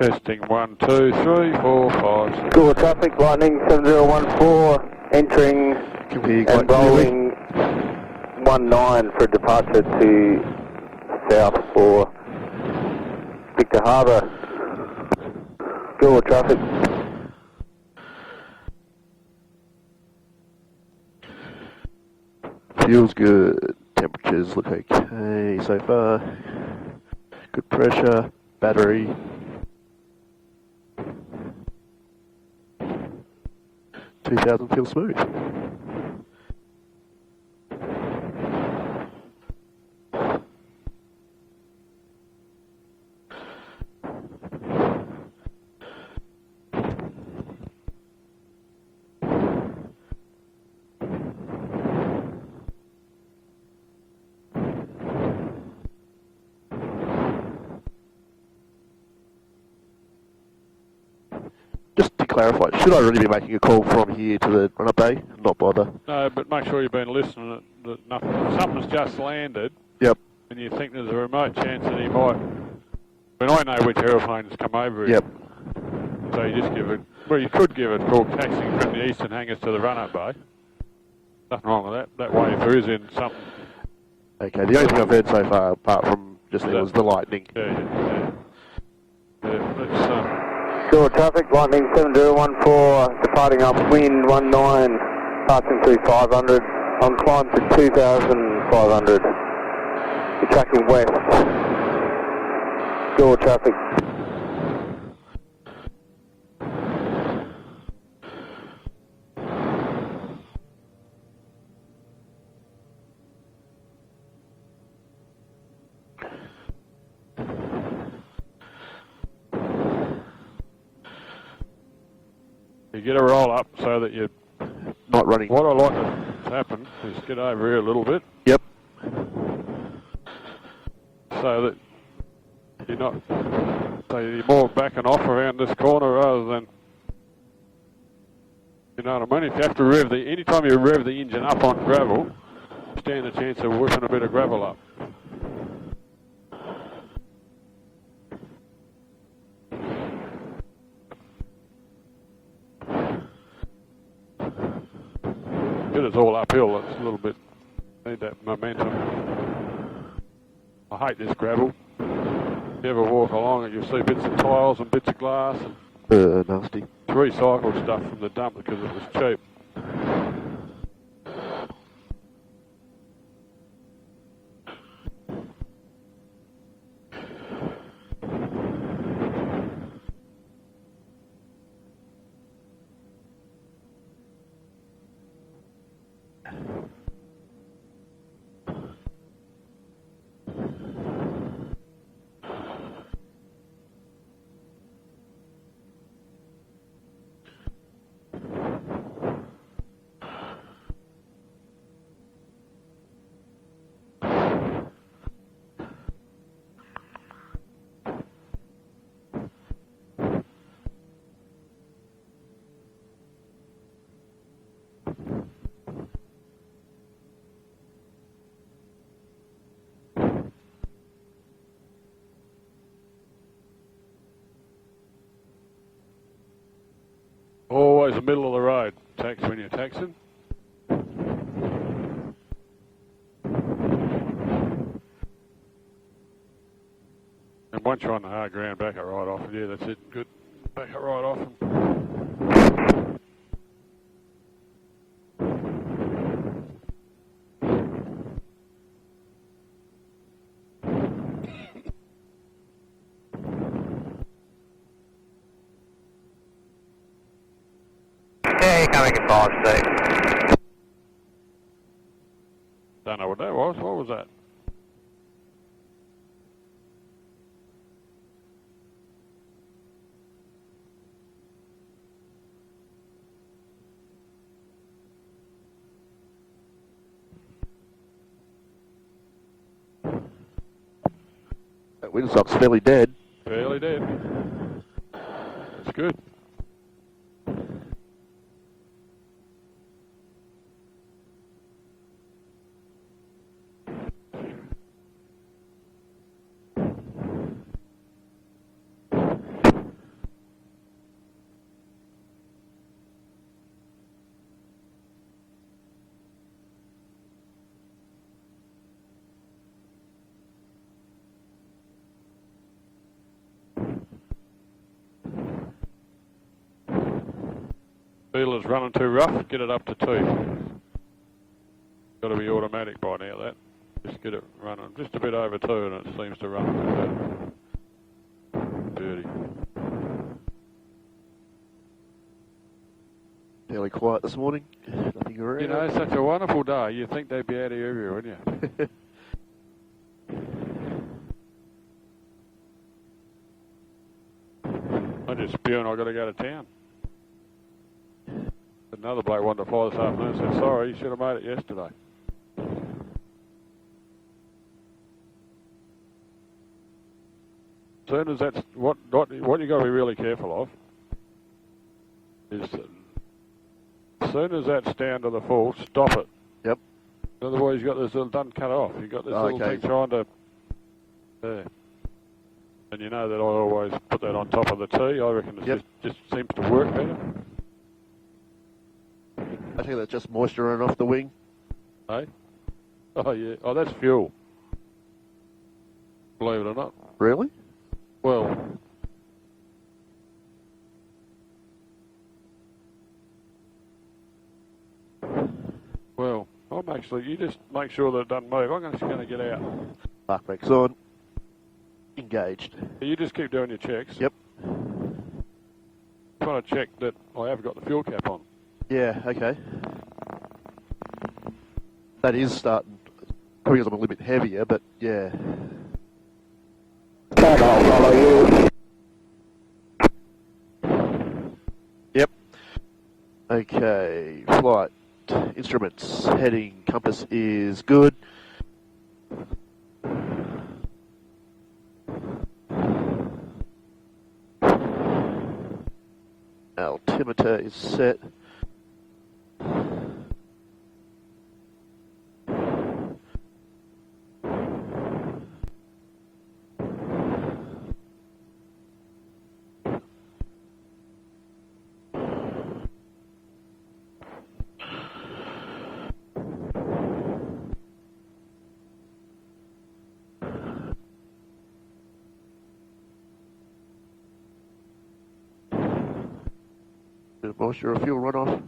Testing 1, 2, 3, 4, 5, 6. Goolwa traffic, Lightning 7014, entering and rolling 19 for departure to south for Victor Harbour. Goolwa traffic. Feels good. Temperatures look okay so far. Good pressure, battery. $2,000 feels smooth. Just to clarify, should I really be making a call from here to the run-up bay? Not bother. No, but make sure you've been listening that nothing, something's just landed. Yep. And you think there's a remote chance that he might. I mean, I know which aeroplanes come over here. Yep. So you just give it, well, you could give it called taxiing from the eastern hangars to the run-up bay. Nothing wrong with that. That way, if there is in something. Okay, the only thing I've heard so far, apart from just there, was the lightning. Yeah, let's, Goolwa traffic, Lightning 7014, departing upwind 19, passing through 500, on climb to 2,500. You're tracking west. Goolwa traffic. you get a roll up so that you're Not running. What I like to happen is get over here a little bit. Yep. So that you're not, so you're more backing off around this corner rather than, you know what I mean? If you have to rev anytime you rev the engine up on gravel, stand a chance of whipping a bit of gravel up. Because it's all uphill, it's a little bit, need that momentum. I hate this gravel. If you ever walk along it, you'll see bits of tiles and bits of glass. And Nasty. it's recycled stuff from the dump because it was cheap. Always the middle of the road, tax when you're taxing. And once you're on the hard ground, back it right off. Yeah, that's it. Good. Back it right off. Coming in 5-6. Don't know what that was. What was that? That windsock's fairly dead. Fairly dead. It's good. Feeler's running too rough, get it up to 2. Got to be automatic by now, that. Just get it running just a bit over 2 and it seems to run a bit better. Beauty. Fairly quiet this morning. Nothing around. You know, such a wonderful day. You'd think they'd be out here everywhere, wouldn't you? I'm just spewing I've got to go to town. Another bloke wanted to fly this afternoon, said, sorry, you should have made it yesterday. Soon as that's, what you got to be really careful of is as soon as that's down to the full, stop it. Yep. Otherwise you've got this little, done cut off. You've got this little thing trying to, there. And you know that I always put that on top of the T. I reckon it just seems to work better. I think that's just moisture running off the wing. Hey? Oh yeah. Oh, that's fuel. Believe it or not. Really? Well, I'm actually, you just make sure that it doesn't move. I'm just going to get out. Park brakes on. Engaged. You just keep doing your checks. Yep. Trying to check that I have got the fuel cap on. Yeah, okay. That is starting, probably because I'm a little bit heavier, but yeah. I'll follow you. Yep. Okay, flight. Instruments, heading, compass is good. Altimeter is set. Bit of moisture or fuel runoff.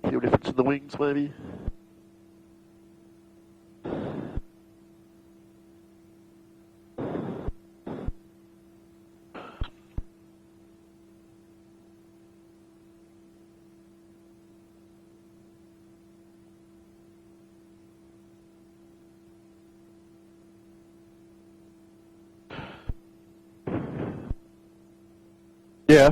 Fuel difference in the wings, maybe. Yeah.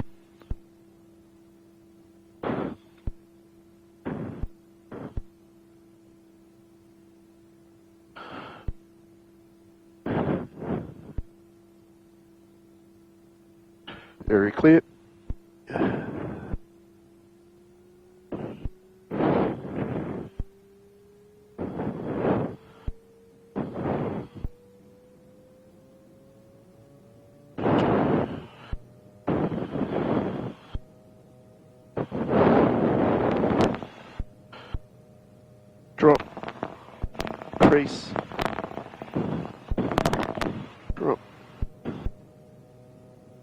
Very clear. Drop. Crease. Drop.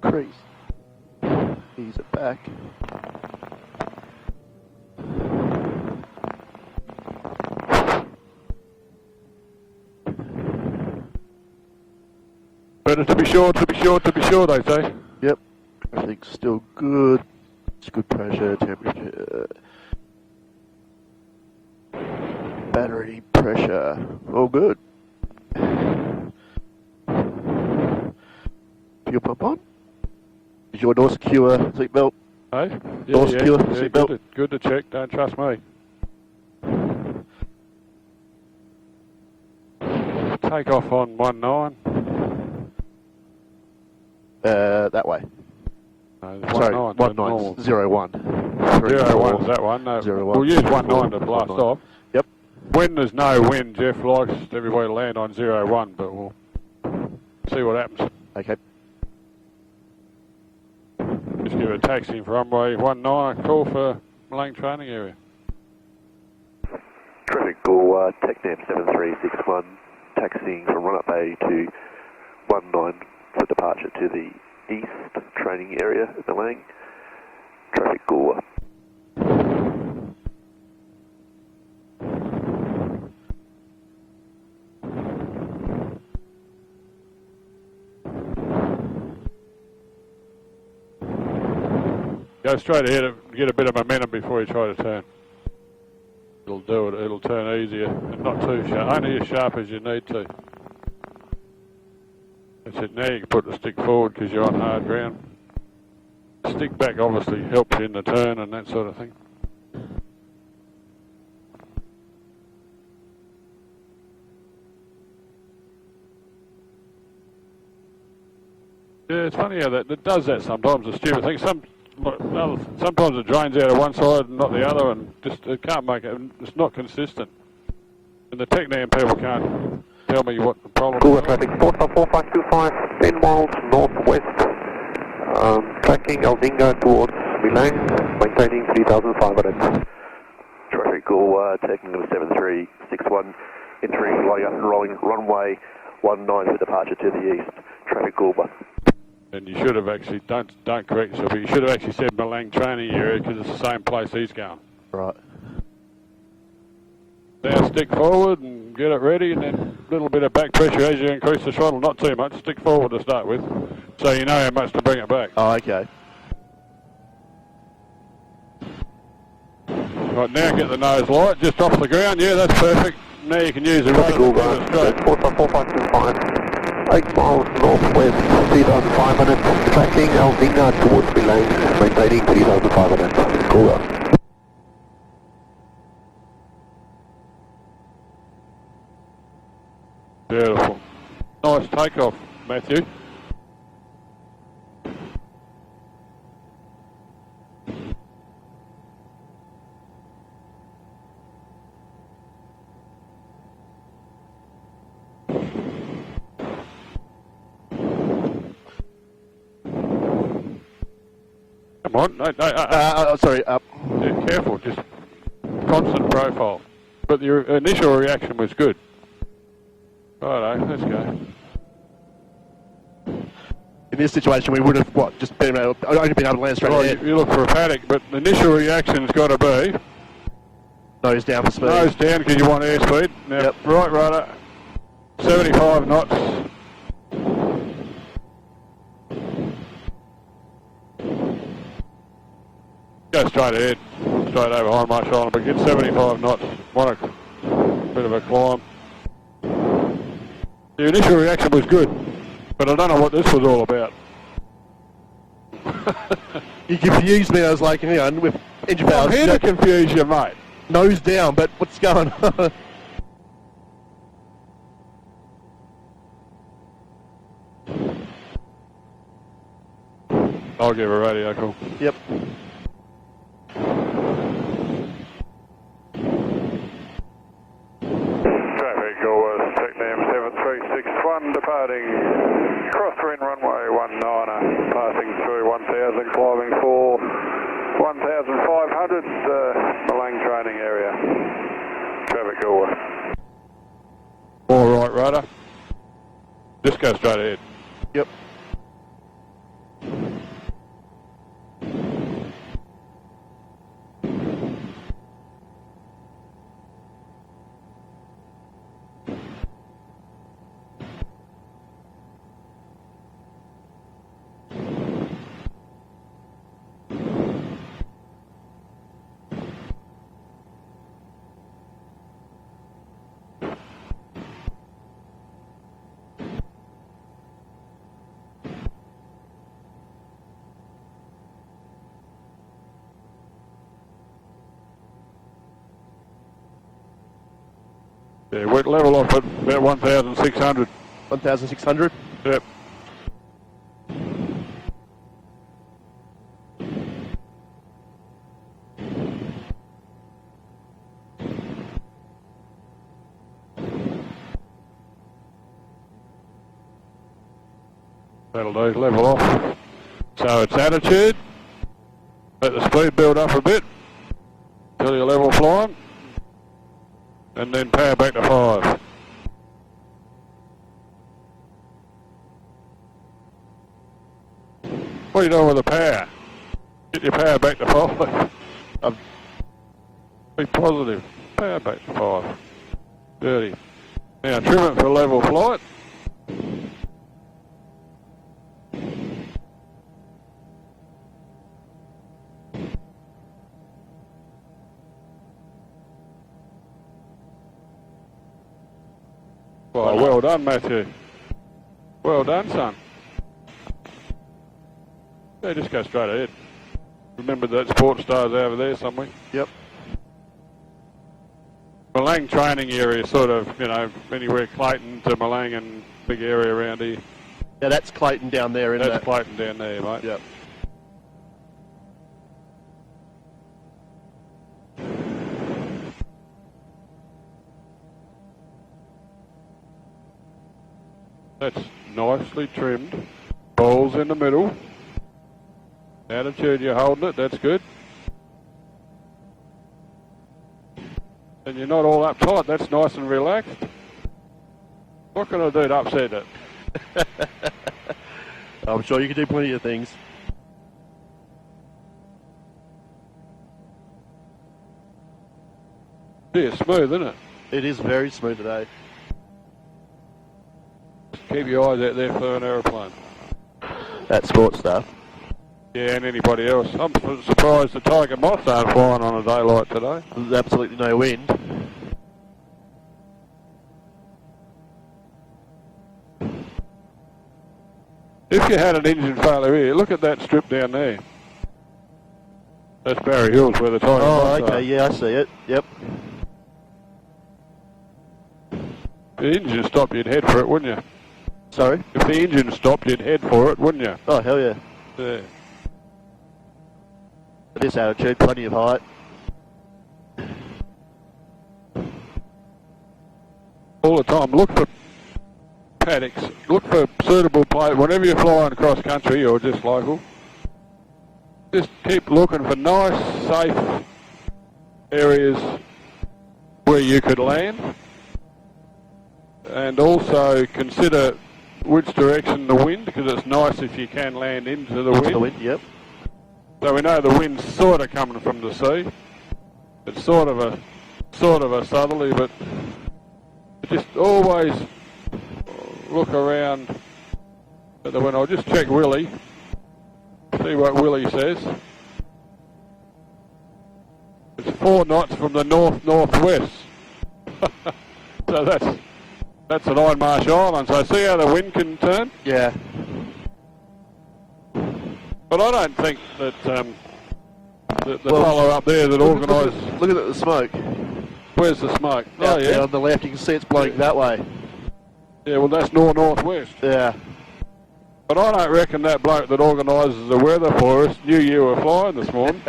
Crease. Ease it back. Better to be sure, they say. Yep. Everything's still good. It's good pressure, temperature. Battery pressure. All good. Fuel pump on. Is your door secure, seatbelt? Hey? Door secure, seatbelt? Good to check, don't trust me. Takeoff on 19. That way. No, Sorry, 19. 01. 01 is that one. No, 01. We'll use 19 to blast off. Yep. When there's no wind, Jeff likes everybody to land on 01, but we'll see what happens. Okay. Just give it a taxi for runway 19, call for Malang training area. Traffic Goolwa, TECNAM 7361, taxiing from run-up A to 19 for departure to the east training area at Malang. Traffic Goolwa. Go straight ahead and get a bit of momentum before you try to turn. It'll do it, it'll turn easier and not too sharp, only as sharp as you need to. That's it, now you can put the stick forward because you're on hard ground. Stick back obviously helps you in the turn and that sort of thing. Yeah, it's funny how that it does that sometimes, a stupid thing. Sometimes it drains out of one side and not the other, and just it can't make it. It's not consistent. And the TECNAM people can't tell me what the problem Goolwa is. traffic 4525, 10 miles northwest. Tracking Aldinga towards Milang, maintaining 3,500. Traffic Goolwa, taking number 7361, entering rolling runway 19 for departure to the east. Traffic Goolwa. And you should have actually, don't correct yourself, but you should have actually said Milang training area because it's the same place he's going. Right. Now stick forward and get it ready, and then a little bit of back pressure as you increase the throttle, not too much, stick forward to start with, so you know how much to bring it back. Oh, okay. Right, now get the nose light, just off the ground, yeah, that's perfect. Now you can use the Traffic rudder Goolwa, straight. 4525, 8 miles northwest, 3,500. Tracking Aldinga towards Milang, maintaining 3,500. Goolwa. Beautiful. Nice takeoff, Matthew. Come on, no, Sorry, up. yeah, careful, just constant profile. But your initial reaction was good. Righto, let's go. In this situation, we would have, just been able, only been able to land straight Right, ahead. you look for a paddock, but the initial reaction's got to be Nose down for speed. nose down because you want airspeed. Now, Yep. right rudder, 75 knots. Go straight ahead, straight over Hindmarsh Island, but get 75 knots. Want a bit of a climb. The initial reaction was good, but I don't know what this was all about. You confused me. I was like, hang on, with engine power. I'm here to confuse you, mate. Nose down, but what's going on? I'll give a radio call. Yep. Traffic Goolwa, TECNAM 7361, departing crosswind runway 19er, passing through 1000, climbing for 1500, Milang training area. Traffic Goolwa. All right, rudder. Just go straight ahead. Yep. Yeah, wet level off at about 1600. 1,600. Yep. That'll do, level off. So it's attitude. Let the speed build up a bit till you're level flying. And then power back to 5. What are you doing with the power? Get your power back to 5. Be positive. Power back to 5. Dirty. Now trim it for level flight. Well, well done, Matthew. Well done, son. Yeah, just go straight ahead. Remember that Sports Star's over there somewhere? Yep. Malang training area, sort of, you know, anywhere Clayton to Malang and big area around here. Yeah, that's Clayton down there, isn't That's it? Clayton down there, mate. Yep. That's nicely trimmed. Balls in the middle. Attitude, you're holding it, that's good. And you're not all uptight, that's nice and relaxed. What can I do to upset it? I'm sure you can do plenty of things. Yeah, smooth, isn't it? It is very smooth today. Keep your eyes out there for an aeroplane. That sports stuff. Yeah, and anybody else. I'm surprised the tiger moths aren't flying on a day like today. There's absolutely no wind. If you had an engine failure here, look at that strip down there. That's Barry Hills where the tiger moths Oh, okay, are. yeah, I see it. Yep. If the engine stopped, you'd head for it, wouldn't you? Sorry? If the engine stopped, you'd head for it, wouldn't you? Oh, hell yeah. Yeah. At this altitude, plenty of height. All the time, look for paddocks, look for suitable place, whenever you're flying across country or just local, just keep looking for nice, safe areas where you could land, and also consider which direction the wind, because it's nice if you can land into the wind. The wind, yep. So we know the wind's sort of coming from the sea. It's sort of a southerly, but just always look around at the wind. I'll just check Willie, see what Willie says. It's 4 knots from the north-northwest. So that's an Iron Marsh Island. So see how the wind can turn? Yeah. But I don't think that the fellow up there that organised... Look at the smoke. Where's the smoke? Out there on the left, you can see it's blowing that way. Yeah, well that's north-northwest. Yeah. But I don't reckon that bloke that organises the weather for us knew you were flying this morning.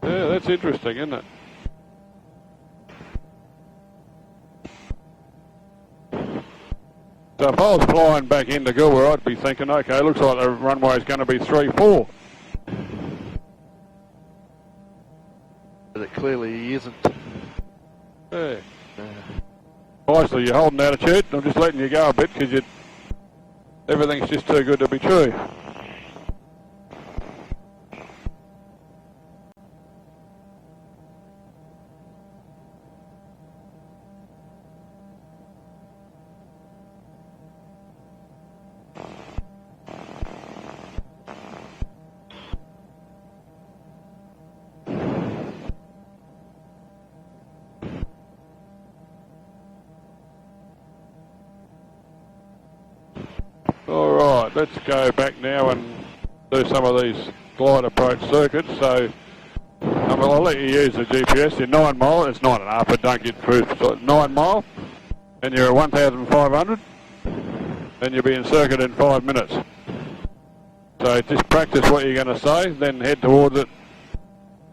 Yeah, that's interesting, isn't it? So if I was flying back into Goolwa, I'd be thinking, okay, looks like the runway's going to be 3-4. But it clearly isn't. Yeah. Nicely, you're holding attitude. I'm just letting you go a bit because everything's just too good to be true. Alright, let's go back now and do some of these glide approach circuits. So, I'll let you use the GPS. You're 9 mile, it's 9.5, but don't get through. So 9 mile, and you're at 1,500, and you'll be in circuit in 5 minutes. So just practice what you're going to say, then head towards it.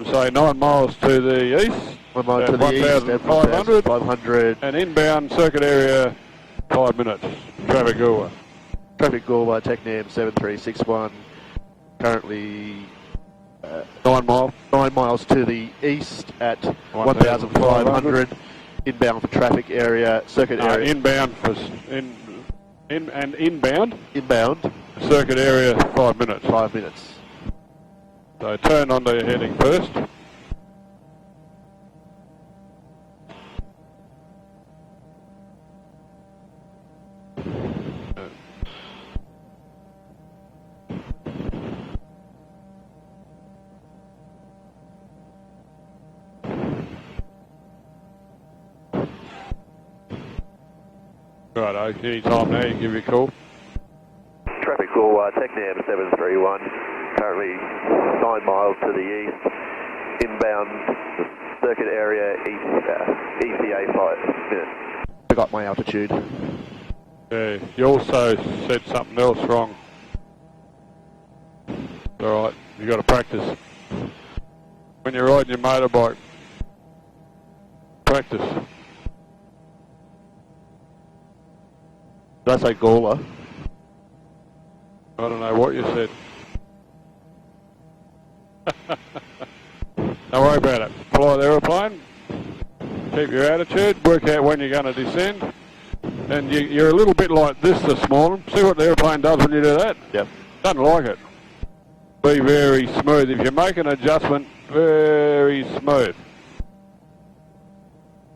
Say 9 miles to the east, 1 mile to the east, 1,500, and inbound circuit area 5 minutes. Traffic Goolwa. Traffic Goolwa, TECNAM 7361, currently 9 mile. 9 miles to the east at 1,500, inbound for traffic area, circuit area. Inbound for inbound. Inbound. Circuit area 5 minutes. 5 minutes. So turn onto your heading first. Righto, any time now, you give you a call. Traffic Goolwa, TECNAM 731, currently 9 miles to the east, inbound circuit area, ECA 5 minutes. I got my altitude. Yeah, you also said something else wrong. Alright, you got to practice. When you're riding your motorbike, practice. Did I say Goolwa? I don't know what you said. Don't worry about it. Fly the aeroplane, keep your attitude, work out when you're going to descend. And you're a little bit like this morning. See what the aeroplane does when you do that? Yep. Doesn't like it. Be very smooth. If you make an adjustment, very smooth.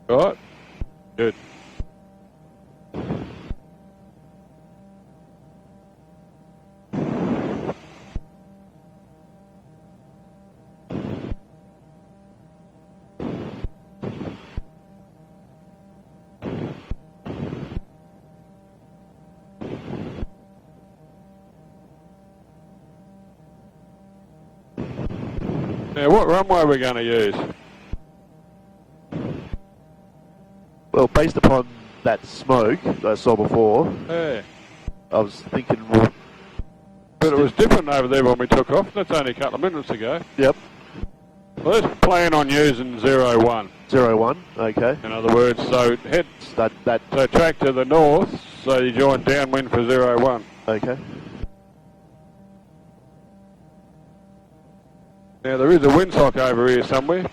Right? Good. Now, what runway are we going to use? Well, based upon that smoke that I saw before, Yeah. I was thinking, well, But it was different over there when we took off. That's only a couple of minutes ago. yep, Well, let's plan on using 01. 01, okay. In other words, so head, So so track to the north, so you join downwind for 01. okay. Now there is a windsock over here somewhere.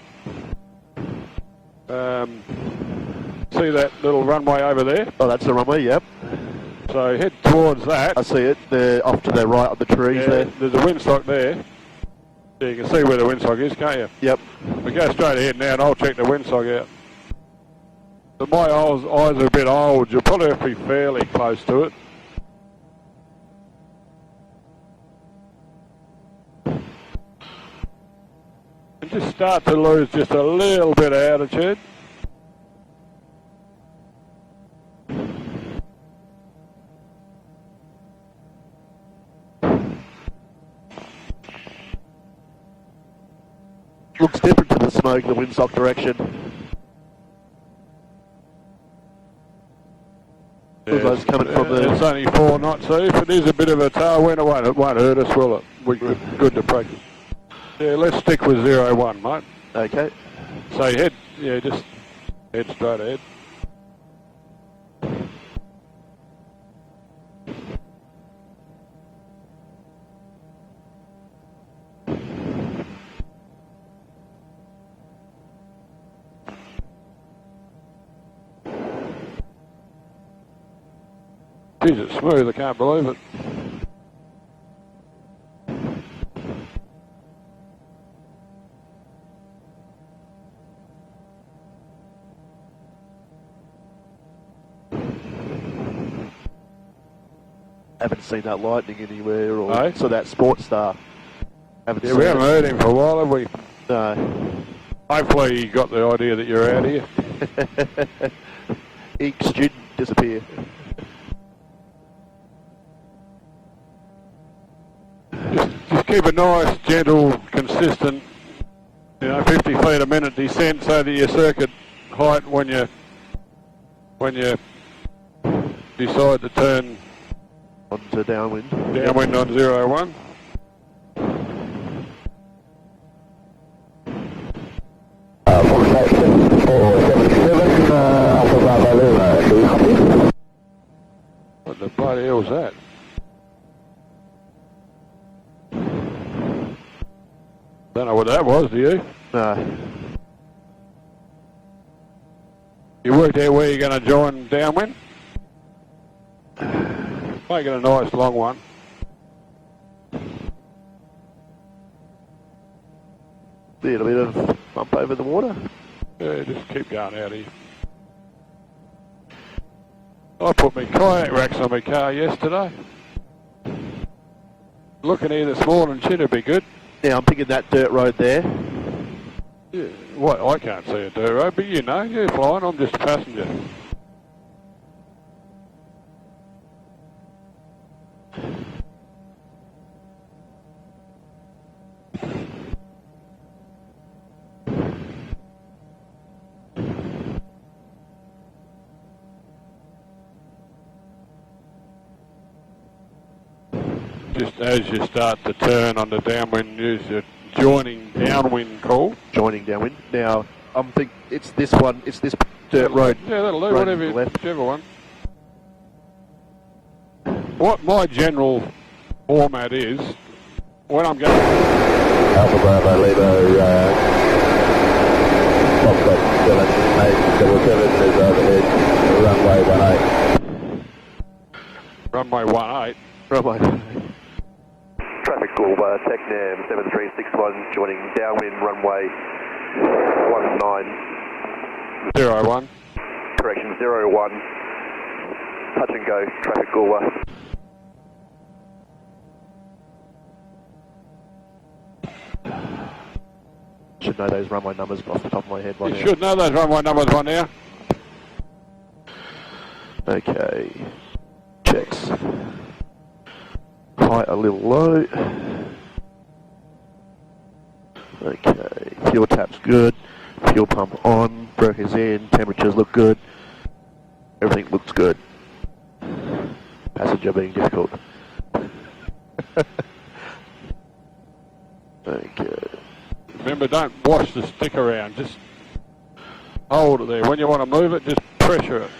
See that little runway over there? Oh, that's the runway, yep. So head towards that. I see it. They're off to the right of the trees Yeah, there. there's a windsock there. So you can see where the windsock is, can't you? Yep. We go straight ahead now and I'll check the windsock out. But my eyes are a bit old. You'll probably have to be fairly close to it. And just start to lose just a little bit of altitude. Looks different to the smoke, the windsock direction. Looks like it's coming from the... It's only 4 knots, so if it is a bit of a tailwind, it won't hurt us, will it? We're good to practice. Yeah, let's stick with 01, mate. Okay. So just head straight ahead. Geez, it's smooth, I can't believe it. Haven't seen that lightning anywhere, or No? so that sports star. Haven't Yeah, seen we haven't it. heard him for a while, have we? No. Hopefully you got the idea that you're out here. Ink student disappear. Just keep a nice, gentle, consistent, 50 feet a minute descent so that your circuit height when you decide to turn Onto downwind. downwind on 01. What the bloody hell's that? Don't know what that was, do you? No. You worked out where you're going to join downwind? Make it a nice long one. Little bit of bump over the water. Yeah, just keep going out here. I put my kayak racks on my car yesterday. Looking here this morning, should be good. Yeah, I'm picking that dirt road there. Yeah, what? I can't see a dirt road, but you're flying, I'm just a passenger. just as you start to turn on the downwind, use your joining downwind call. Joining downwind. Now, I'm thinking it's this one, it's this dirt road. Yeah, that'll do, whatever, whichever one. What my general format is, when I'm going... Alpha Bravo Lima, Foxtrot 7877 is overhead, runway 18. Runway 18. Runway 18. Traffic Goolwa, TECNAM 7361, joining downwind runway 19. 01. Correction, 01. Touch and go, traffic Goolwa. Should know those runway numbers off the top of my head. You should know those runway numbers by now. Okay. Checks. Height a little low. Okay. Fuel tap's good. Fuel pump on. Brokers in. Temperatures look good. Everything looks good. Passenger being difficult. Okay. Remember, don't wash the stick around, just hold it there. When you want to move it, just pressure it.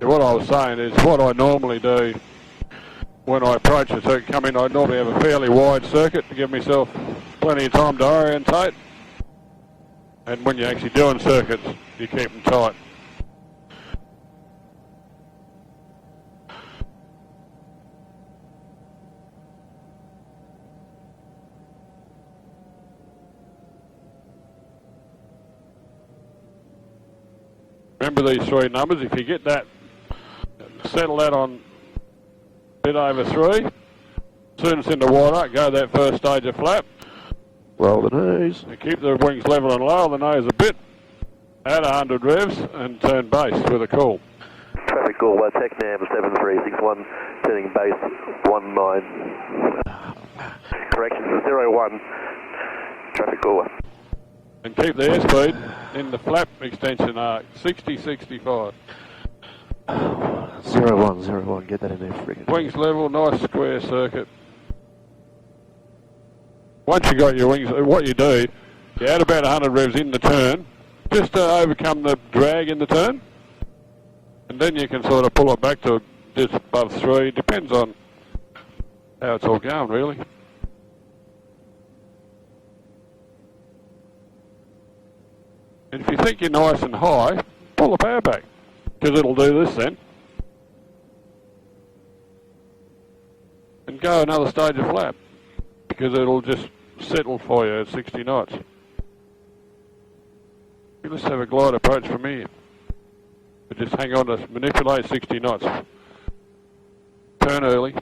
Yeah, what I was saying is, what I normally do when I approach a circuit come in, I normally have a fairly wide circuit to give myself plenty of time to orientate. And when you're actually doing circuits, you keep them tight. Remember these three numbers. If you get that, settle that on a bit over 3. As soon as it's in the water, go that first stage of flap. Roll the nose. And keep the wings level and lower the nose a bit. Add 100 revs and turn base with a call. Traffic Goolwa, TECNAM 7361, turning base 19. Correction, 01. Traffic Goolwa. And keep the airspeed in the flap extension arc, 60-65. 01, get that in there friggin'. Wings level, nice square circuit. Once you got your wings, what you do, you add about 100 revs in the turn, just to overcome the drag in the turn. And then you can sort of pull it back to just above 3, depends on how it's all going really. And if you think you're nice and high, pull the power back, because it'll do this then. And go another stage of flap, because it'll just settle for you at 60 knots. Let's have a glide approach from here. But just hang on to manipulate 60 knots. Turn early.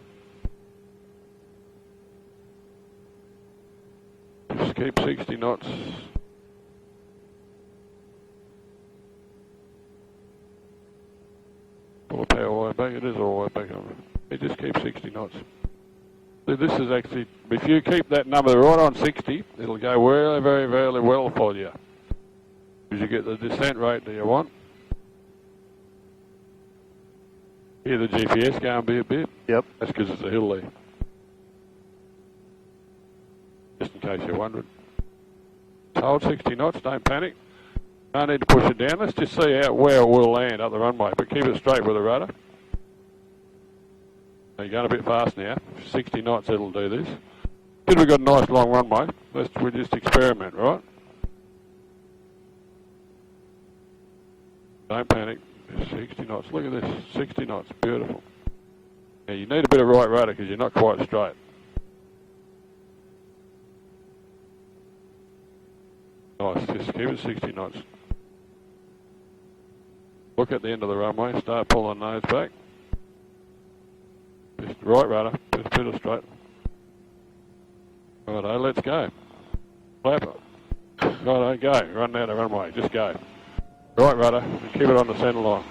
Just keep 60 knots. Pull the power all the way back. It is all the way back over. It just keeps 60 knots. So this is actually, if you keep that number right on 60, it'll go very, very, very well for you. Because you get the descent rate that you want. Hear the GPS going a bit? Yep. That's because it's a hill there. Just in case you're wondering. So hold 60 knots, don't panic. Don't need to push it down. Let's just see where it will land up the runway, but keep it straight with the rudder. Now you're going a bit fast now. 60 knots, it'll do this. Because we've got a nice long runway, we'll just experiment, right? Don't panic. 60 knots. Look at this. 60 knots. Beautiful. Now you need a bit of right rudder because you're not quite straight. Nice. Just keep it 60 knots. Look at the end of the runway. Start pulling the nose back. Just right rudder. Just a bit of straight. Righto, let's go. Flap it. Righto, go. Run down the runway. Just go. Right rudder, and keep it on the centre line.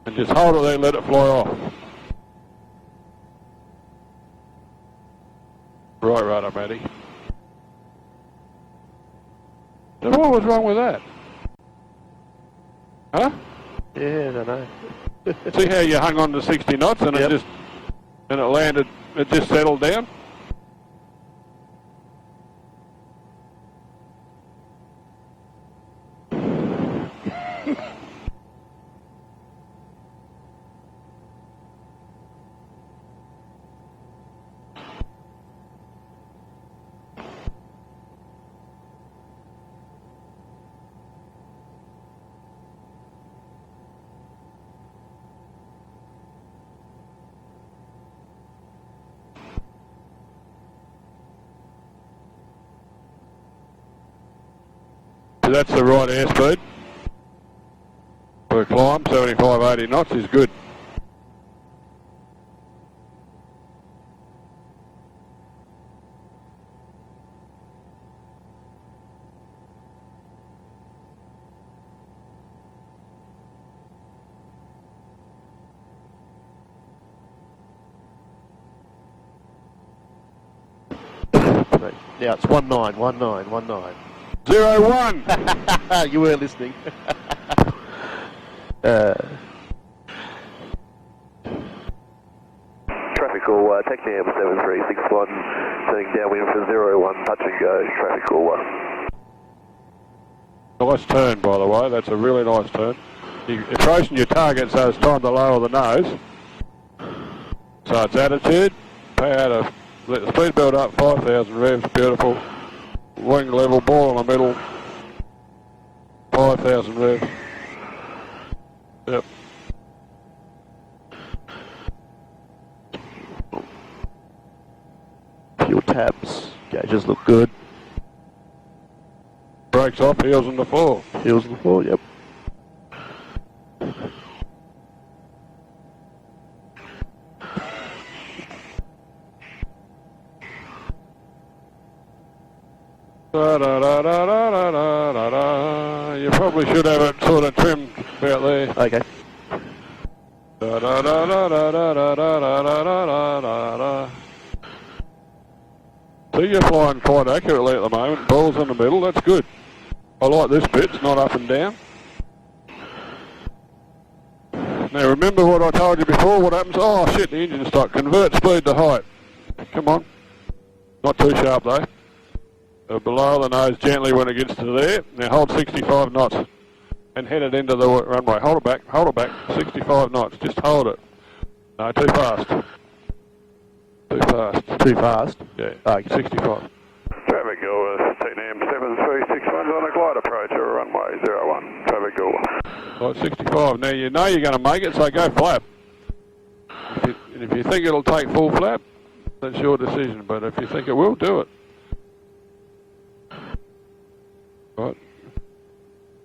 And just hold it there, let it fly off. Right rudder, Matty. So what was wrong with that? Huh? Yeah, I don't know. See how you hung on to 60 knots and Yep. it landed, it just settled down? So that's the right airspeed for a climb. 75, 80 knots is good. Now it's 19. 01. You were listening. Traffic Goolwa, TECNAM 7361, turning downwind for 01, touch and go, traffic Goolwa. Nice turn, by the way. That's a really nice turn. You're approaching your target, so it's time to lower the nose. So it's attitude, power to let the speed build up, 5,000 revs, beautiful. Wing level, ball in the middle, 5,000 revs. Yep. Fuel taps, gauges look good. Brakes off, heels on the floor. Heels on the floor, yep. Da, da, da, da, da, da, da, da. You probably should have it sort of trimmed about there. Okay. Da, da, da, da, da, da, da, da, da, da, da, da. So you're flying quite accurately at the moment. Balls in the middle, that's good. I like this bit, it's not up and down. Now remember what I told you before, what happens? Oh shit, the engine stopped. Convert speed to height. Come on. Not too sharp though. Below the nose gently when it gets to there. Now hold 65 knots and head it into the runway. Hold it back, 65 knots, just hold it. No, too fast. Too fast. Too fast? Yeah, Okay. 65. Traffic Goolwa, TECNAM 7361 on a glide approach or runway 01, traffic Goolwa. Right, 65. Now you know you're going to make it, so go flap. If you think it'll take full flap, that's your decision, but if you think it will, do it. Right.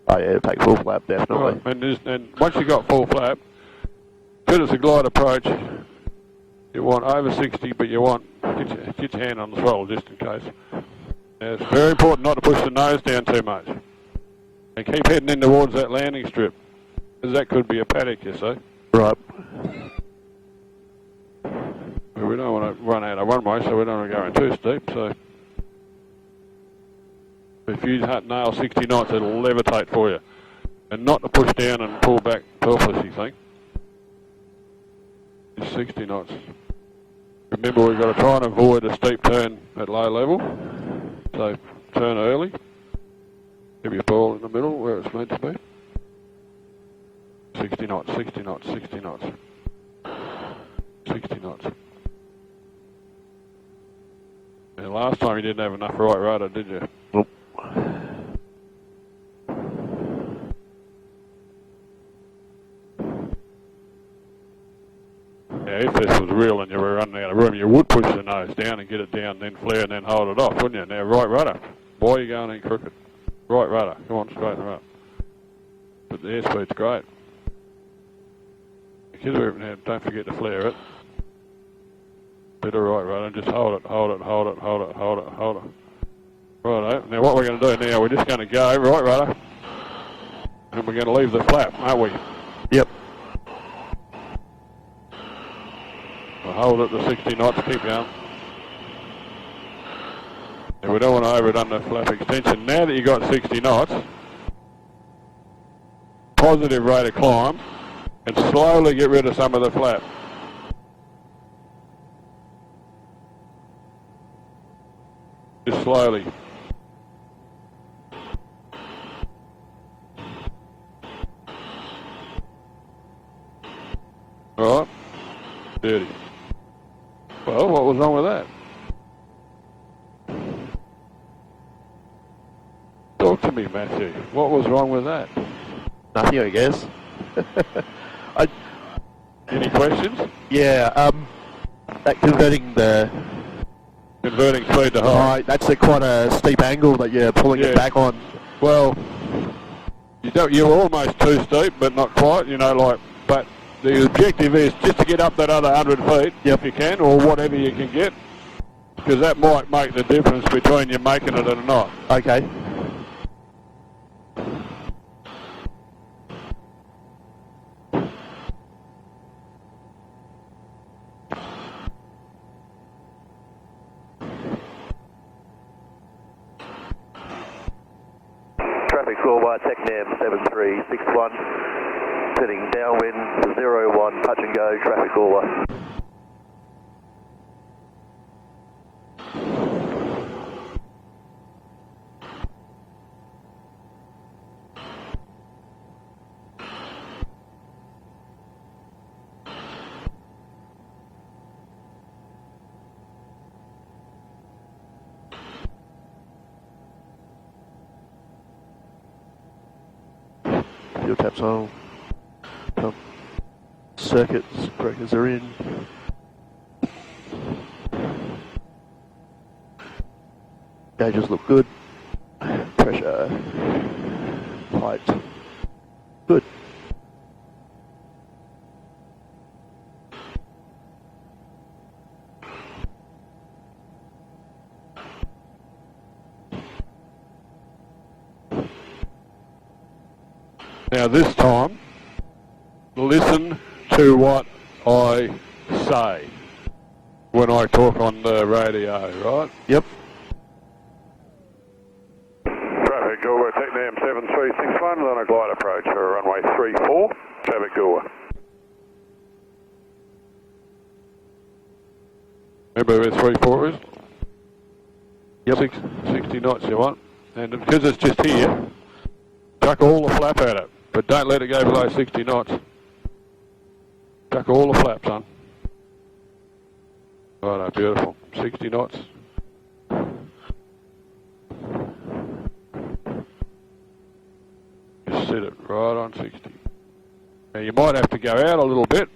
Oh yeah, take full flap, definitely. Right. And once you got full flap, because it's a glide approach, you want over 60, but you want, get your hand on the throttle just in case. Now, it's very important not to push the nose down too much. And keep heading in towards that landing strip, because that could be a paddock, you see. Right. But we don't want to run out of runway, so we don't want to go in too steep, so. If you nail 60 knots, it'll levitate for you. And not to push down and pull back toothless, you think. It's 60 knots. Remember, we've got to try and avoid a steep turn at low level. So, turn early. Have your ball in the middle where it's meant to be. 60 knots, 60 knots, 60 knots. 60 knots. And last time you didn't have enough right rudder, did you? Nope. Yeah, if this was real and you were running out of room, you would push the nose down and get it down, then flare and then hold it off, wouldn't you? Now, right rudder. Why are you going in crooked? Right rudder. Come on, straighten her up. But the airspeed's great. Because we're now, don't forget to flare it. Bit of right rudder, just hold it, hold it, hold it, hold it, hold it, hold it. Righto. Now what we're going to do now, we're just going to go right rudder, and we're going to leave the flap, aren't we? Yep. We'll hold it to 60 knots, keep going. And we don't want to overdone the flap extension. Now that you've got 60 knots, positive rate of climb, And slowly get rid of some of the flap. Just slowly. Alright. Dirty. Well, what was wrong with that? Talk to me, Matthew. What was wrong with that? Nothing, I guess. Any questions? Yeah, that converting speed to height. that's quite a steep angle that you're pulling it back on. Well, you're almost too steep, but not quite, but the objective is just to get up that other 100 feet, if you can, or whatever you can get, because that might make the difference between you making it or not. Okay. Traffic Goolwa, TECNAM 7361, turning downwind to 01, touch and go, traffic Goolwa. Fuel taps on. Pump circuits, breakers are in. Gauges look good. Pressure, height, good. Now this time, listen to what I say when I talk on the radio, right? Yep. Traffic Goolwa, TECNAM 7361, then a glide approach for runway 34, traffic Goolwa. Remember where 34 is? Yep. 60 knots you want, and because it's just here, chuck all the flap at it, but don't let it go below 60 knots. Chuck all the flaps on. Righto, beautiful. 60 knots. Just set it right on 60. Now you might have to go out a little bit,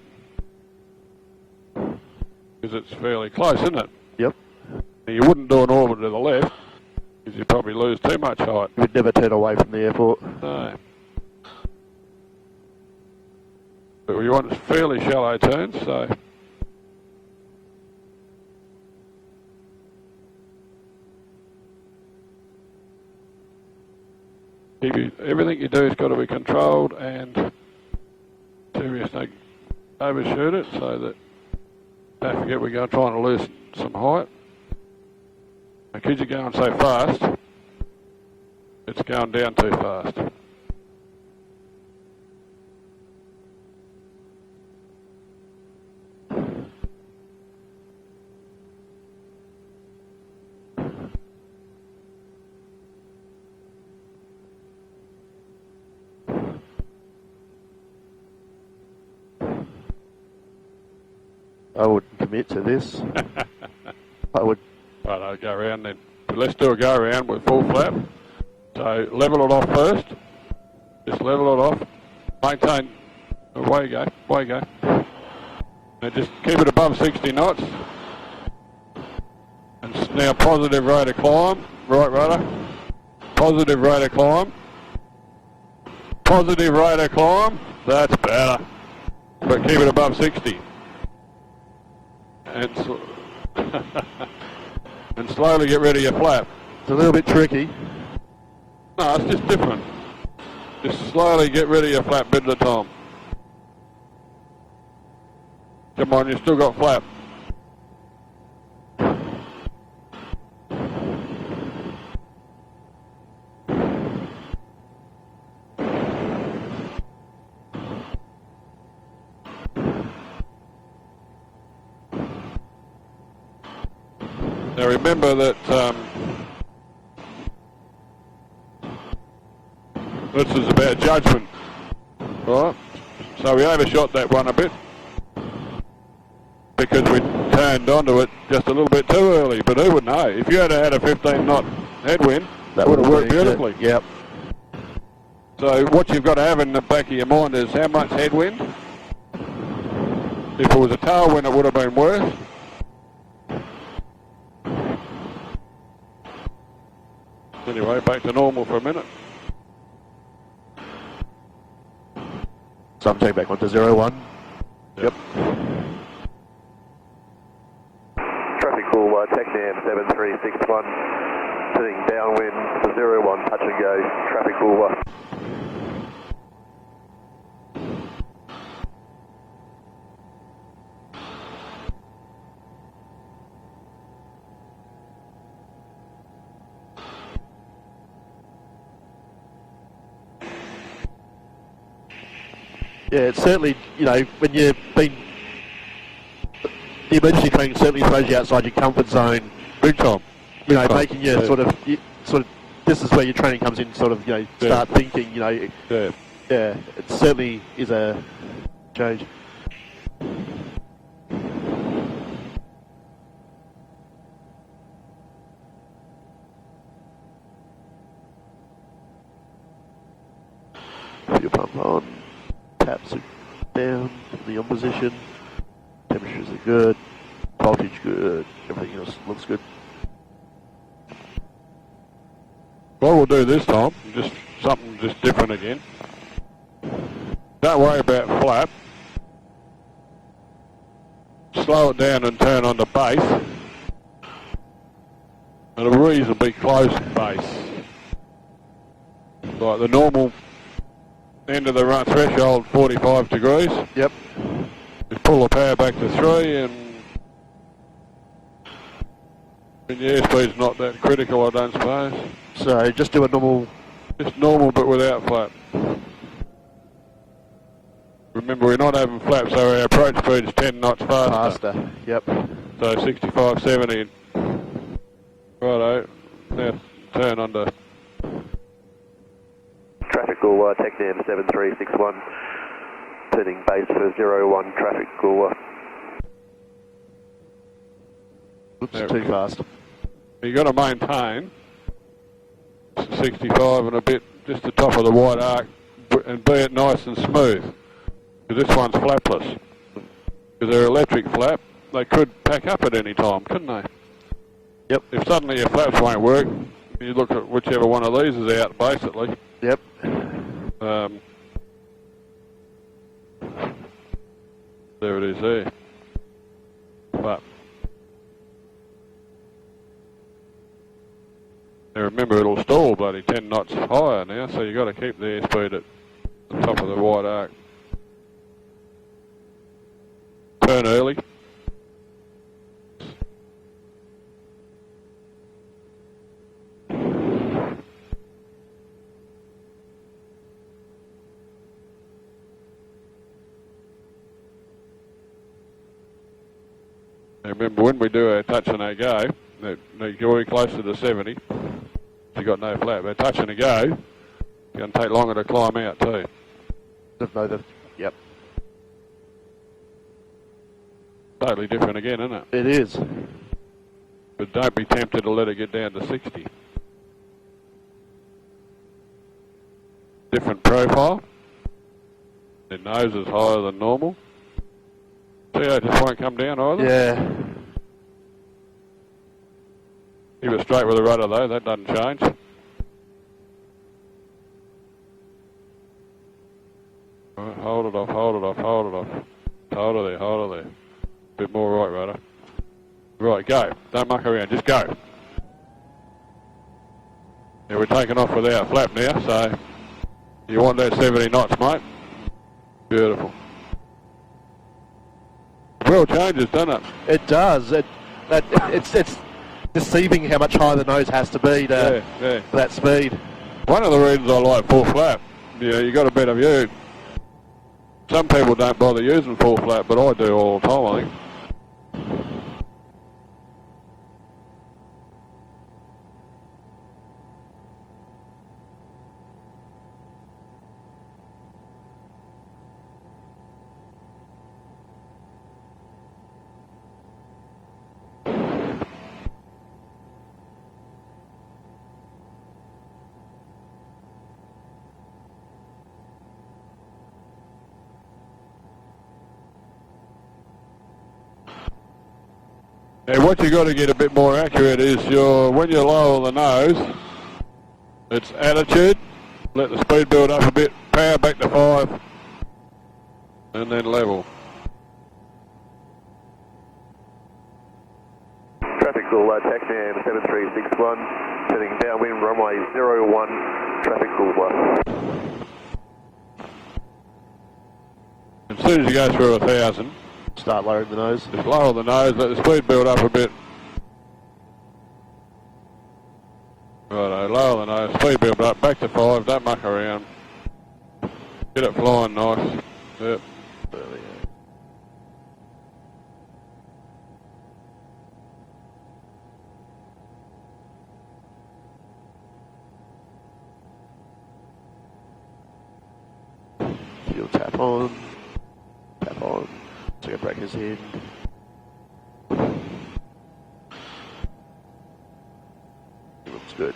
because it's fairly close, isn't it? Yep. Now you wouldn't do an orbit to the left, because you'd probably lose too much height. You would never turn away from the airport. No. But we want fairly shallow turns, so everything you do has got to be controlled and seriously overshoot it, so that don't forget we're trying to lose some height. Because you're going so fast, it's going down too fast. I wouldn't commit to this. I would. Right, I'll go around then. But let's do a go around with full flap. So level it off first. Just level it off. Maintain. Away you go. Away you go. And just keep it above 60 knots. And now positive rate of climb. Right rudder. Positive rate of climb. Positive rate of climb. That's better. But keep it above 60. And and slowly get rid of your flap. It's a little bit tricky. No, it's just different. Just slowly get rid of your flap bit at a time. Come on, you've still got flap. Now remember that this is about judgment, right? So we overshot that one a bit because we turned onto it just a little bit too early, but who would know? If you had had a 15 knot headwind, that would have worked beautifully. Yep. So what you've got to have in the back of your mind is how much headwind. If it was a tailwind, it would have been worse. Anyway, back to normal for a minute. So I'm taking back 1 to 01. Yep. Traffic Goolwa, TECNAM 7361, turning downwind for 01, touch and go, traffic Goolwa. Yeah, it's certainly, you know, when you've been, the emergency training certainly throws you outside your comfort zone. Big time. You know, making you sort of, this is where your training comes in, sort of, you know, start thinking, you know. Yeah. Yeah, it certainly is a change. Fuel pump on. Taps are down, the on position, temperatures are good, voltage good, everything else looks good. What we'll do this time, just something just different again. Don't worry about flap. Slow it down and turn on the base. At a reasonably close base. Like the normal end of the run threshold, 45 degrees. Yep. Just pull the power back to 3 and the airspeed's not that critical, I don't suppose. So just do a normal... Just normal but without flap. Remember we're not having flap, so our approach speed is 10 knots faster. Yep. So 65, 70. Righto. Now turn under. Traffic Goolwa, TECNAM 7361, turning base for 01, traffic Goolwa. Oops, too fast. You've got to maintain 65 and a bit, just the top of the white arc, and be it nice and smooth. Because this one's flapless. Because they're electric flap, they could pack up at any time, couldn't they? Yep. If suddenly your flaps won't work, you look at whichever one of these is out, basically. Yep. There it is there. But now remember, it'll stall bloody 10 knots higher now, so you've got to keep the airspeed at the top of the white arc. Turn early. Remember, when we do our touch and our go, they're very close to the 70. You've got no flap. They're touch and a go. It's going to take longer to climb out too. Yep. Totally different again, isn't it? It is. But don't be tempted to let it get down to 60. Different profile. Their nose is higher than normal. See how it just won't come down either? Yeah. Keep it straight with the rudder though, that doesn't change. Right, hold it off, hold it off, hold it off. Hold it there, hold it there. Bit more right rudder. Right, go. Don't muck around, just go. Yeah, we're taking off without flap now, so you want that 70 knots, mate? Beautiful. Well changes, doesn't it? It does. It's deceiving how much higher the nose has to be to for that speed. One of the reasons I like full flap, you got a better view. Some people don't bother using full flap, but I do all the time, I think. And what you got to get a bit more accurate is when you lower the nose, it's attitude, let the speed build up a bit, power back to 5, and then level. Traffic Goolwa, TECNAM 7361, turning downwind runway 01, traffic Goolwa. As soon as you go through 1,000, Start lowering the nose. just lower the nose, let the speed build up a bit. Righto, lower the nose, speed build up, back to 5, don't muck around. Get it flying nice. Yep. There we go. Fuel tap on. Tap on. Circuit breakers in. It looks good.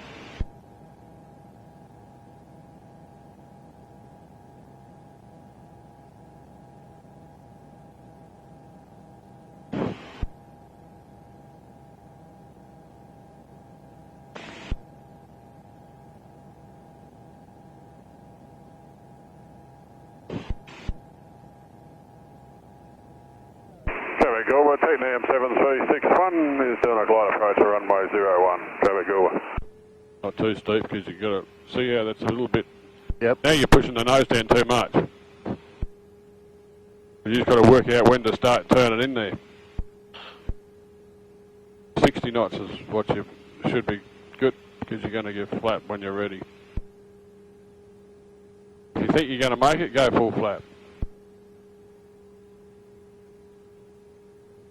Traffic Goolwa, TECNAM 7361 is doing a glide approach to runway 01. Traffic Goolwa. Not too steep because you've got to see how that's a little bit. Yep. Now you're pushing the nose down too much. You just got to work out when to start turning in there. 60 knots is what you should be good because you're going to get flap when you're ready. If you think you're going to make it, go full flap.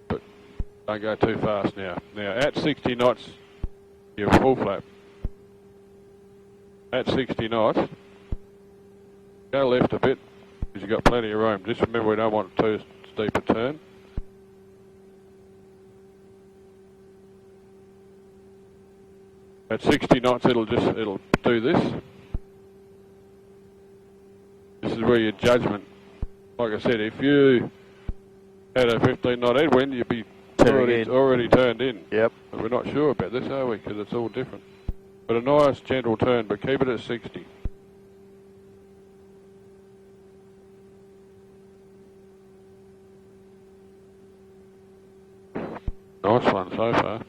But don't go too fast now. Now at 60 knots, you're full flap. At 60 knots, go left a bit because you've got plenty of room. Just remember we don't want too steep a turn. At 60 knots it'll do this. This is where your judgment, like I said, if you had a 15 knot headwind you'd be already turned in. Yep. But we're not sure about this, are we? Because it's all different. But a nice gentle turn, but keep it at 60. Nice one so far.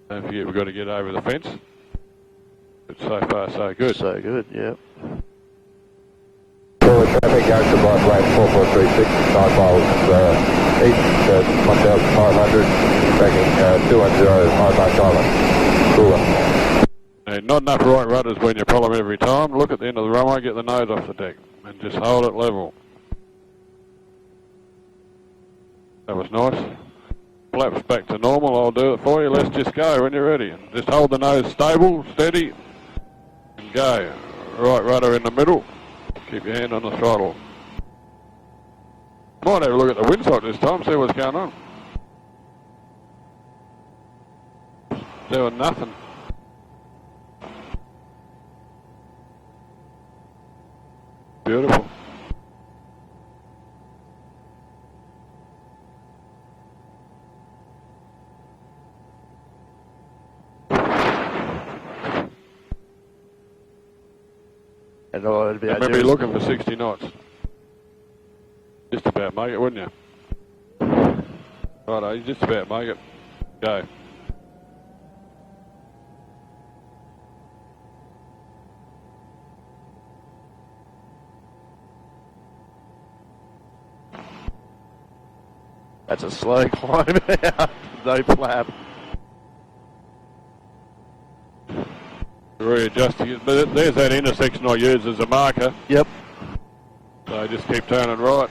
Don't forget we've got to get over the fence. But so far so good. So good, yep. Goolwa traffic, goes to right lane 4436, 9 miles east, 1500, tracking 210, High Mark Island. Goolwa. And not enough right rudders when your problem every time. Look at the end of the runway, get the nose off the deck and just hold it level. That was nice. Flaps back to normal, I'll do it for you. Let's just go when you're ready. And just hold the nose stable, steady, and go. Right rudder in the middle. Keep your hand on the throttle. Might have a look at the windsock this time, see what's going on. Doing nothing. Beautiful. And it'd be Remember you're looking for 60 knots. Just about make it, wouldn't you? Righto, you just about make it. Go. That's a slow climb out. No flap. Readjusting it, but there's that intersection I use as a marker. Yep. So just keep turning right.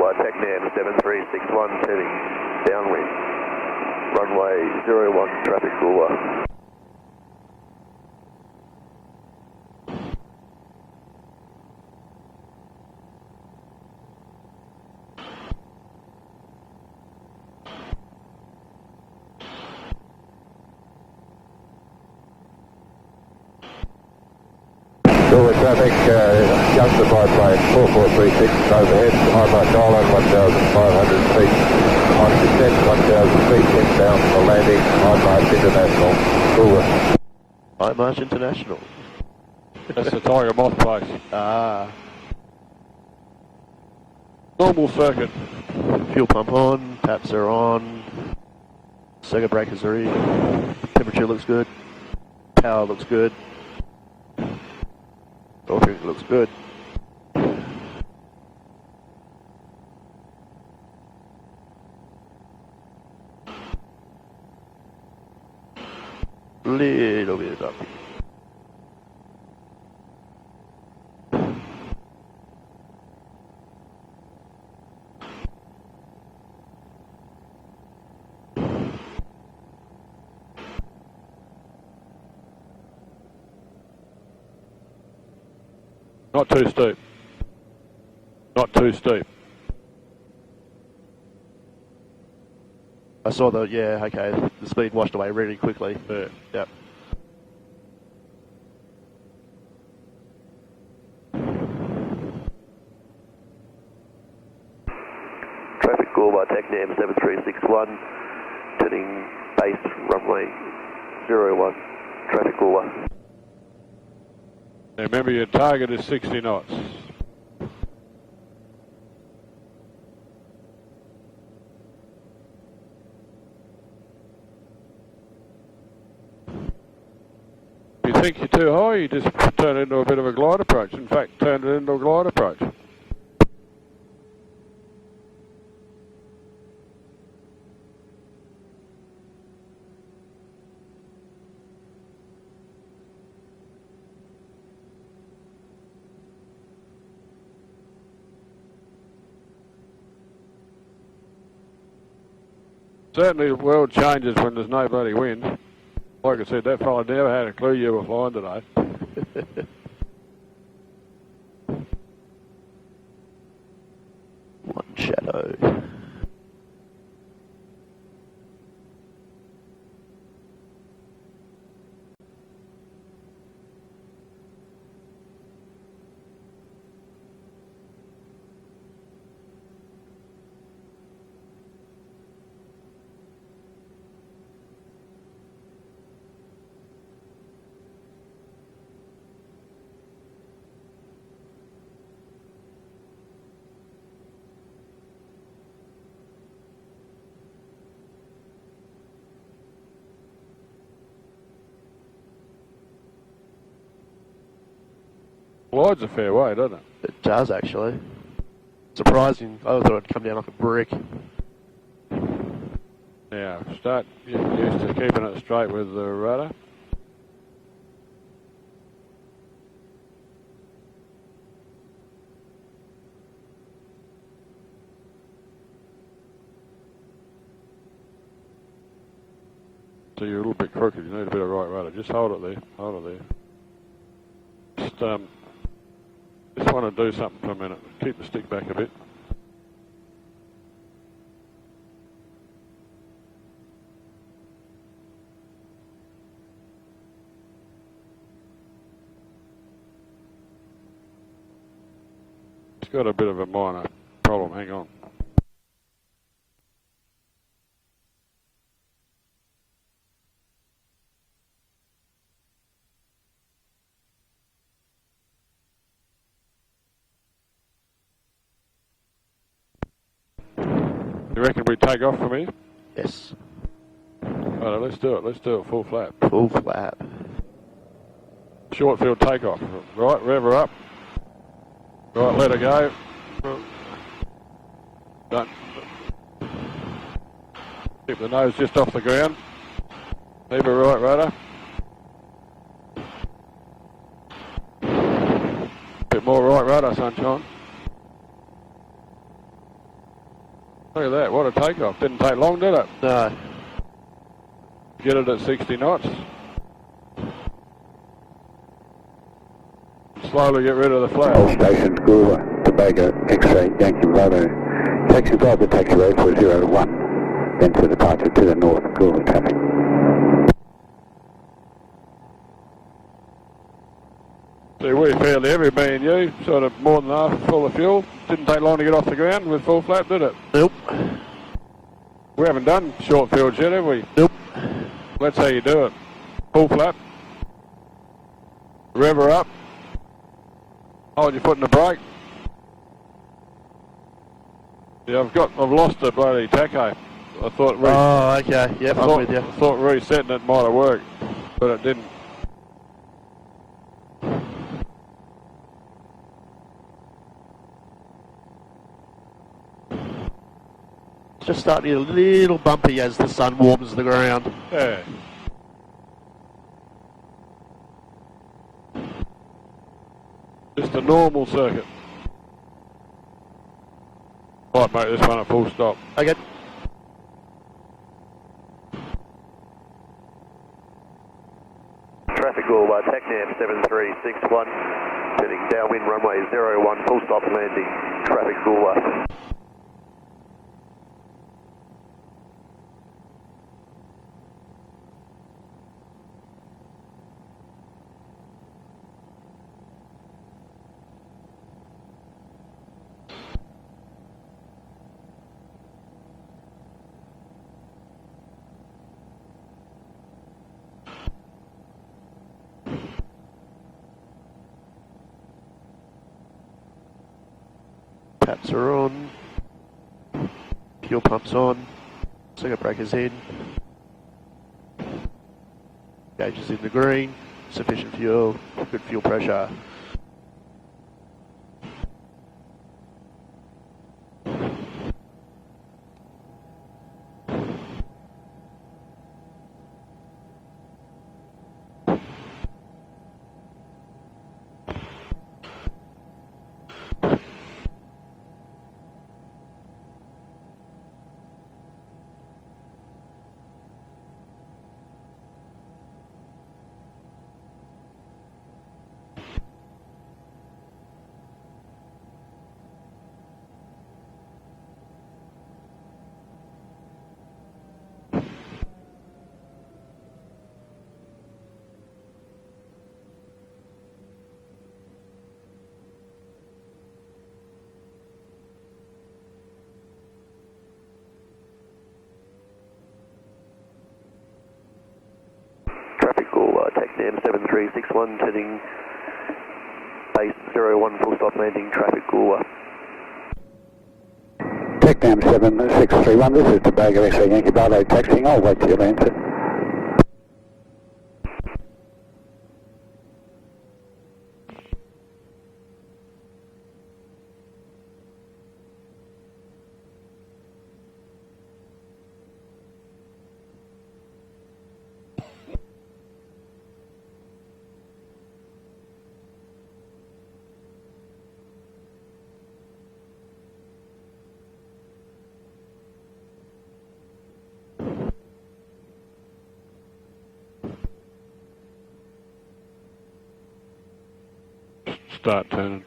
Goolwa, TECNAM 7361, turning downwind. Runway 01, traffic Goolwa. Goolwa traffic, Youngster biplane 4436 overhead, high by Thailand 1,500 feet, on descent 1,000 feet, inbound for landing, High March International, Goolwa. High March International. That's the Tiger Moth place. Ah. Normal circuit. Fuel pump on, taps are on, circuit breakers are in, temperature looks good, power looks good, everything looks good. Little bit up. Not too steep. Not too steep. I saw the, yeah, okay, the speed washed away really quickly. Yeah. Yep. Traffic Goolwa, TECNAM 7361, turning base runway 01, traffic Goolwa. Now remember your target is 60 knots. If you think you're too high, you just turn it into a bit of a glide approach. In fact, turn it into a glide approach. Certainly the world changes when there's no bloody wind. Like I said, that fella never had a clue you were flying today. One shadow. Glides a fair way, doesn't it? It does actually. Surprising. I thought it'd come down like a brick. Now, start getting used to keeping it straight with the rudder. So you're a little bit crooked, you need a bit of right rudder. Just hold it there, hold it there. Just want to do something for a minute. Keep the stick back a bit. It's got a bit of a minor problem, hang on. You reckon we take off from here? Yes. Alright, let's do it. Let's do it full flap. Full flap. Short field takeoff. Right, rev her up. Right, let her go. Done. Keep the nose just off the ground. Leave her right rudder. Bit more right rudder, sunshine. Look at that, what a takeoff. Didn't take long, did it? No. Get it at 60 knots. Slowly get rid of the All flash. stations, Goolwa, Tobago, X-ray, Yankee Bravo. Taxi 5 to taxi road for 01. Then for departure to the north, Goolwa traffic. See, we fairly heavy, me and you, sort of more than half full of fuel. Didn't take long to get off the ground with full flap, did it? Nope. We haven't done short fields yet, have we? Nope. That's how you do it. Full flap. Rev her up. Hold your foot in the brake. Yeah, I've lost the bloody tacho. I thought Oh, okay. Yep, I'm with you. I thought resetting it might have worked, but it didn't. Just starting to get a little bumpy as the sun warms the ground. Yeah. Just a normal circuit. Right, mate, this one at full stop. Okay. Traffic Goolwa, TECNAM 7361, turning downwind runway 01, full stop landing, traffic Goolwa. Taps are on. Fuel pump's on. Circuit breaker's in. Gauge is in the green. Sufficient fuel. Good fuel pressure. TECNAM 7361, turning base 01, full stop landing, traffic Goolwa. TECNAM 7631, this is Tobago X-ray Yankee Bravo taxiing. I'll wait till you answer. Start turning.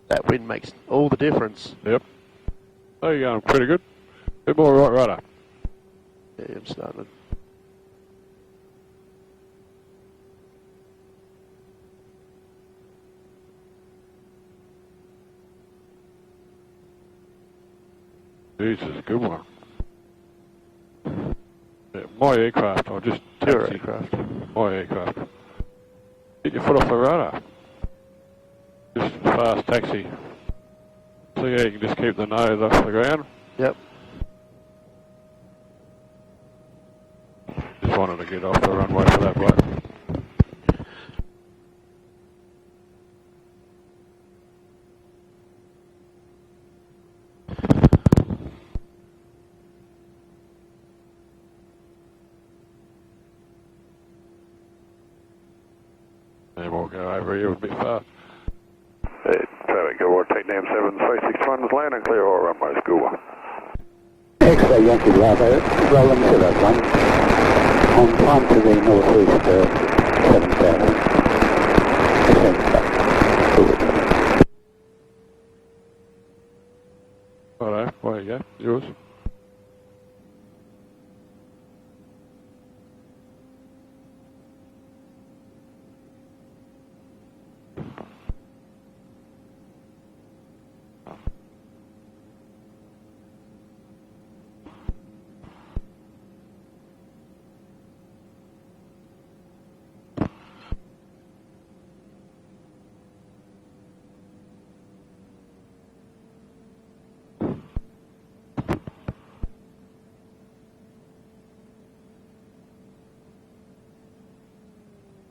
That wind makes all the difference. Yep. There you go, pretty good. Bit more right rudder. Yeah, I'm starting. Jesus, good one. Yeah, my aircraft, I'll just Your taxi. aircraft. My aircraft. Get your foot off the rudder. Just fast taxi. So yeah, you can just keep the nose off the ground. Yep. Just wanted to get off the runway for that bloke. And we'll go over here a bit fast. Traffic Goolwa, TECNAM 7361 is landing clear all runways, Goolwa. X-ray Yankee Bravo, rolling to that one. On climb to the northeast, 7,000. Righto, there you go, yours.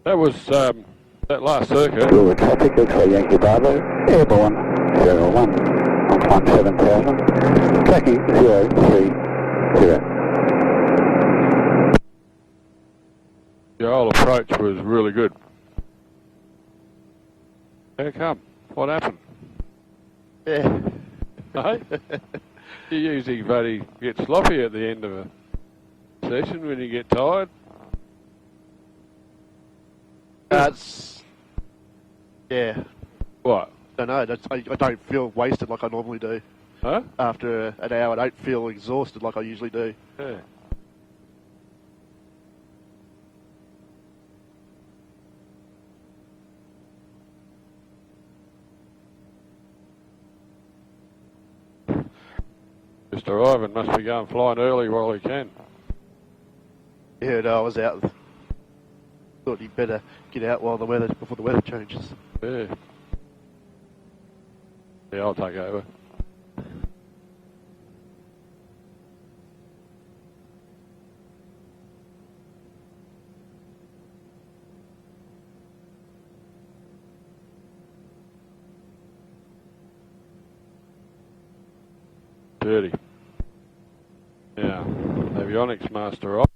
That was that last circuit. Goolwa traffic, X-ray Yankee Bravo, airborne, 01, on climb 7,000, tracking 030. The whole approach was really good. How come? What happened? Yeah. Hey? You usually bloody get sloppy at the end of a session when you get tired. That's... Yeah. What? I don't know, I don't feel wasted like I normally do. Huh? After an hour, I don't feel exhausted like I usually do. Yeah. Mr. Ivan must be going flying early while he can. Yeah, no, I was out. Thought he'd better get out while before the weather changes. Yeah. Yeah, I'll take over. Dirty. Now, avionics master off.